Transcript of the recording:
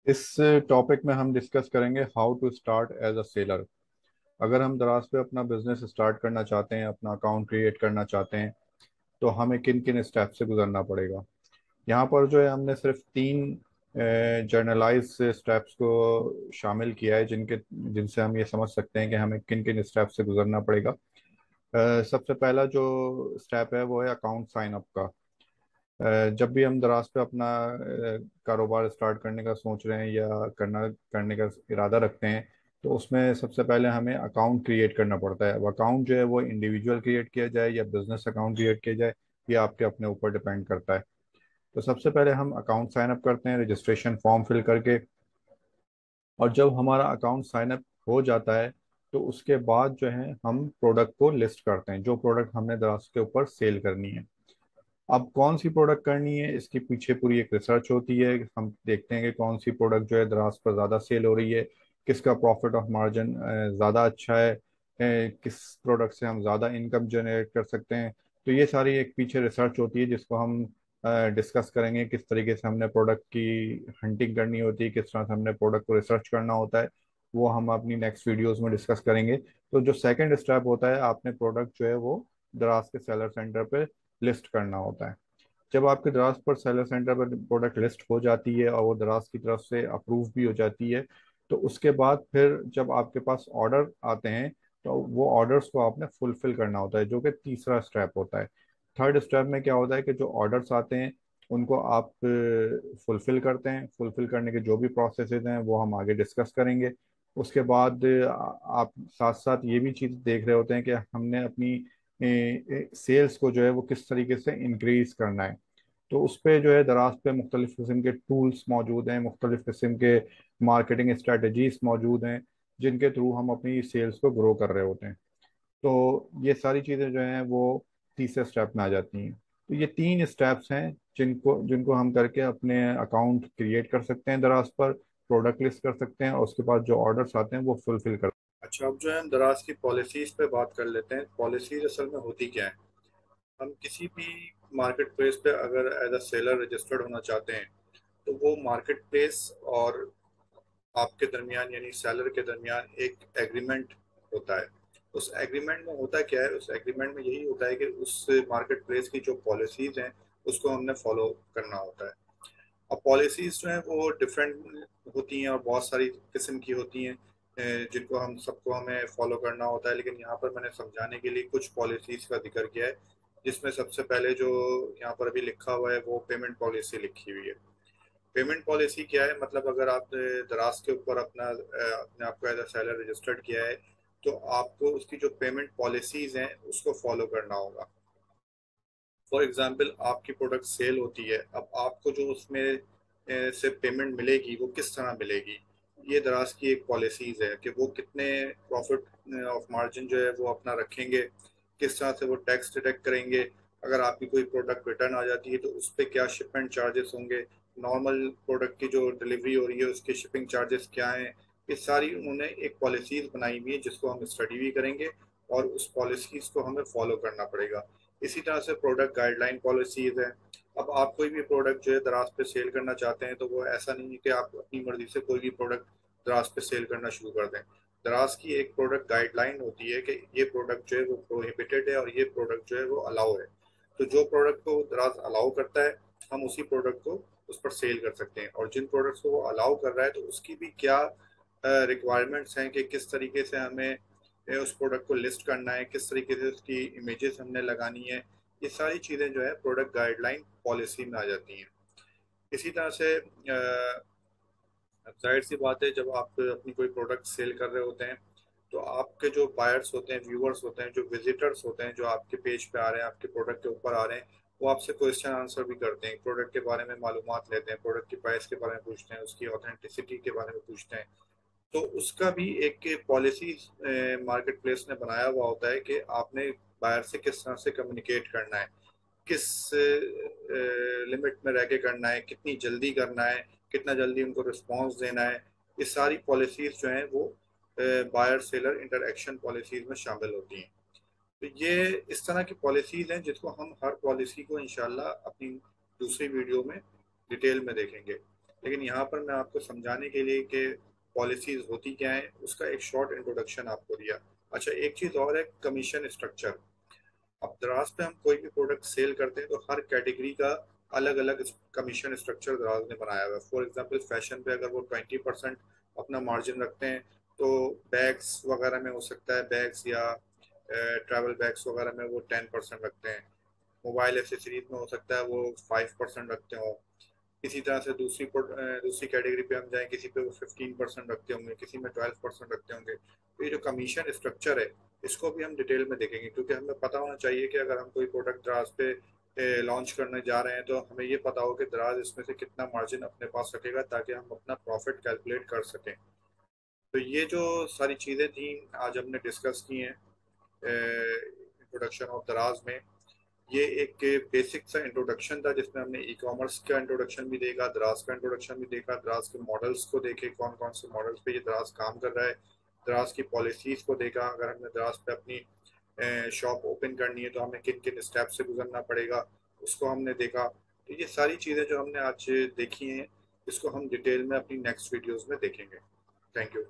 इस टॉपिक में हम डिस्कस करेंगे how to start as a seller. अगर हम दराज पे अपना बिजनेस स्टार्ट करना चाहते हैं, अपना अकाउंट क्रिएट करना चाहते हैं, तो हमें किन किन स्टेप से गुजरना पड़ेगा। यहाँ पर जो है हमने सिर्फ तीन जर्नलाइज स्टेप्स को शामिल किया है जिनसे हम ये समझ सकते हैं कि हमें किन किन स्टेप से गुजरना पड़ेगा। सबसे पहला जो स्टेप है वो है अकाउंट साइन अप का। जब भी हम दराज पे अपना कारोबार स्टार्ट करने का सोच रहे हैं या करने का इरादा रखते हैं, तो उसमें सबसे पहले हमें अकाउंट क्रिएट करना पड़ता है। अब अकाउंट जो है वो इंडिविजुअल क्रिएट किया जाए या बिजनेस अकाउंट क्रिएट किया जाए, ये आपके अपने ऊपर डिपेंड करता है। तो सबसे पहले हम अकाउंट साइन अप करते हैं रजिस्ट्रेशन फॉर्म फिल करके। और जब हमारा अकाउंट साइन अप हो जाता है, तो उसके बाद जो है हम प्रोडक्ट को लिस्ट करते हैं, जो प्रोडक्ट हमने दराज के ऊपर सेल करनी है। अब कौन सी प्रोडक्ट करनी है, इसके पीछे पूरी एक रिसर्च होती है। हम देखते हैं कि कौन सी प्रोडक्ट जो है दराज पर ज़्यादा सेल हो रही है, किसका प्रॉफिट ऑफ मार्जिन ज़्यादा अच्छा है, किस प्रोडक्ट से हम ज़्यादा इनकम जनरेट कर सकते हैं। तो ये सारी एक पीछे रिसर्च होती है जिसको हम डिस्कस करेंगे, किस तरीके से हमने प्रोडक्ट की हंटिंग करनी होती है, किस तरह से हमने प्रोडक्ट को रिसर्च करना होता है। वो हम अपनी नेक्स्ट वीडियोस में डिस्कस करेंगे। तो जो सेकंड स्टेप होता है, आपने प्रोडक्ट जो है वो दराज के सेलर सेंटर पे लिस्ट करना होता है। जब आपके दराज पर सेलर सेंटर पर प्रोडक्ट लिस्ट हो जाती है और वो दराज की तरफ से अप्रूव भी हो जाती है, तो उसके बाद फिर जब आपके पास ऑर्डर आते हैं, तो वो ऑर्डर्स को आपने फुलफिल करना होता है, जो कि तीसरा स्टेप होता है। थर्ड स्टेप में क्या होता है कि जो ऑर्डर्स आते हैं उनको आप फुलफिल करते हैं। फुलफिल करने के जो भी प्रोसेसेस हैं वो हम आगे डिस्कस करेंगे। उसके बाद आप साथ साथ ये भी चीज़ देख रहे होते हैं कि हमने अपनी सेल्स को जो है वो किस तरीके से इंक्रीज करना है। तो उस पे जो है दराज पे मुख्तलिफ किस्म के टूल्स मौजूद हैं, मुख्तलिफ किस्म के मार्केटिंग स्ट्रेटजीज मौजूद हैं, जिनके थ्रू हम अपनी सेल्स को ग्रो कर रहे होते हैं। तो ये सारी चीज़ें जो हैं वो तीसरे स्टेप में आ जाती हैं। तो ये तीन स्टेप्स हैं जिनको जिनको हम करके अपने अकाउंट क्रिएट कर सकते हैं दराज पर, प्रोडक्ट लिस्ट कर सकते हैं और उसके बाद जो ऑर्डर्स आते हैं वो फुलफिल कर। अच्छा, अब जो है हम दराज की पॉलिसीज पे बात कर लेते हैं। पॉलिसीज असल में होती क्या है। हम किसी भी मार्केट प्लेस पे अगर एज अ सेलर रजिस्टर्ड होना चाहते हैं, तो वो मार्केट प्लेस और आपके दरमियान यानी सेलर के दरमियान एक एग्रीमेंट होता है। उस एग्रीमेंट में होता क्या है, उस एग्रीमेंट में यही होता है कि उस मार्केट प्लेस की जो पॉलिसीज हैं उसको हमने फॉलो करना होता है। अब पॉलिसीज जो हैं वो डिफरेंट होती हैं और बहुत सारी किस्म की होती हैं, जिनको हम सबको हमें फॉलो करना होता है। लेकिन यहाँ पर मैंने समझाने के लिए कुछ पॉलिसीज का जिक्र किया है, जिसमें सबसे पहले जो यहाँ पर अभी लिखा हुआ है वो पेमेंट पॉलिसी लिखी हुई है। पेमेंट पॉलिसी क्या है, मतलब अगर आपने दराज के ऊपर अपने आप को एज अ सेलर रजिस्टर्ड किया है, तो आपको उसकी जो पेमेंट पॉलिसीज हैं उसको फॉलो करना होगा। फॉर एग्जांपल, आपकी प्रोडक्ट सेल होती है, अब आपको जो उसमें से पेमेंट मिलेगी वो किस तरह मिलेगी, ये दराज की एक पॉलिसीज है कि वो कितने प्रॉफिट ऑफ मार्जिन जो है वो अपना रखेंगे, किस तरह से वो टैक्स डिडक्ट करेंगे। अगर आपकी कोई प्रोडक्ट रिटर्न आ जाती है तो उस पर क्या शिपमेंट चार्जेस होंगे, नॉर्मल प्रोडक्ट की जो डिलीवरी हो रही है उसके शिपिंग चार्जेस क्या हैं। ये सारी उन्होंने एक पॉलिसीज बनाई हुई है जिसको हम स्टडी भी करेंगे और उस पॉलिसीज को हमें फॉलो करना पड़ेगा। इसी तरह से प्रोडक्ट गाइडलाइन पॉलिसीज है। अब आप कोई भी प्रोडक्ट जो है दराज पे सेल करना चाहते हैं, तो वो ऐसा नहीं है कि आप अपनी मर्जी से कोई भी प्रोडक्ट दराज पे सेल करना शुरू कर दें। दराज की एक प्रोडक्ट गाइडलाइन होती है कि ये प्रोडक्ट जो है वो प्रोहिबिटेड है और ये प्रोडक्ट जो है वो अलाउ है। तो जो प्रोडक्ट को दराज अलाउ करता है, हम उसी प्रोडक्ट को उस पर सेल कर सकते हैं। और जिन प्रोडक्ट्स को वो अलाउ कर रहा है, तो उसकी भी क्या रिक्वायरमेंट्स हैं कि किस तरीके से हमें उस प्रोडक्ट को लिस्ट करना है, किस तरीके से उसकी इमेजेस हमने लगानी है। ये सारी चीज़ें जो है प्रोडक्ट गाइडलाइन पॉलिसी में आ जाती हैं। इसी तरह से जाहिर सी बात है, जब आप अपनी कोई प्रोडक्ट सेल कर रहे होते हैं, तो आपके जो बायर्स होते हैं, व्यूअर्स होते हैं, जो विजिटर्स होते हैं, जो आपके पेज पे आ रहे हैं, आपके प्रोडक्ट के ऊपर आ रहे हैं, वो आपसे क्वेश्चन आंसर भी करते हैं, प्रोडक्ट के बारे में मालूमात लेते हैं, प्रोडक्ट की प्राइस के बारे में पूछते हैं, उसकी ऑथेंटिसिटी के बारे में पूछते हैं। तो उसका भी एक पॉलिसी मार्केट प्लेस ने बनाया हुआ होता है कि आपने बायर से किस तरह से कम्युनिकेट करना है, किस लिमिट में रह के करना है, कितनी जल्दी करना है, कितना जल्दी उनको रिस्पॉन्स देना है। ये सारी पॉलिसीज जो हैं वो बायर सेलर इंटरेक्शन पॉलिसीज में शामिल होती हैं। तो ये इस तरह की पॉलिसीज हैं जिसको हम हर पॉलिसी को इंशाल्लाह अपनी दूसरी वीडियो में डिटेल में देखेंगे। लेकिन यहाँ पर मैं आपको समझाने के लिए कि पॉलिसीज होती क्या है उसका एक शॉर्ट इंट्रोडक्शन आपको दिया। अच्छा, एक चीज़ और है, कमीशन स्ट्रक्चर। अब दराज पे हम कोई भी प्रोडक्ट सेल करते हैं तो हर कैटेगरी का अलग अलग कमीशन स्ट्रक्चर दराज ने बनाया हुआ है। फॉर एग्जांपल फैशन पे अगर वो 20% अपना मार्जिन रखते हैं, तो बैग्स वगैरह में हो सकता है, बैग्स या ट्रैवल बैग्स वगैरह में वो 10% रखते हैं। मोबाइल एसेसरीज में हो सकता है वो 5% रखते हो। इसी तरह से दूसरी कैटेगरी पे हम जाएं, किसी पे वो 15% रखते होंगे, किसी में 12% रखते होंगे। तो ये जो कमीशन स्ट्रक्चर है इसको भी हम डिटेल में देखेंगे, क्योंकि हमें पता होना चाहिए कि अगर हम कोई प्रोडक्ट दराज पे लॉन्च करने जा रहे हैं तो हमें ये पता हो कि दराज इसमें से कितना मार्जिन अपने पास रखेगा, ताकि हम अपना प्रॉफिट कैलकुलेट कर सकें। तो ये जो सारी चीज़ें थी आज हमने डिस्कस की हैं इंट्रोडक्शन ऑफ दराज में। ये एक बेसिक सा इंट्रोडक्शन था जिसमें हमने ई कॉमर्स का इंट्रोडक्शन भी देखा, द्रास का इंट्रोडक्शन भी देखा, द्रास के मॉडल्स को देखे, कौन कौन से मॉडल्स पे ये द्रास काम कर रहा है, द्रास की पॉलिसीज को देखा। अगर हमने द्रास पे अपनी शॉप ओपन करनी है तो हमें किन किन स्टेप से गुजरना पड़ेगा, उसको हमने देखा। तो ये सारी चीज़ें जो हमने आज देखी हैं इसको हम डिटेल में अपनी नेक्स्ट वीडियोस में देखेंगे। Thank you.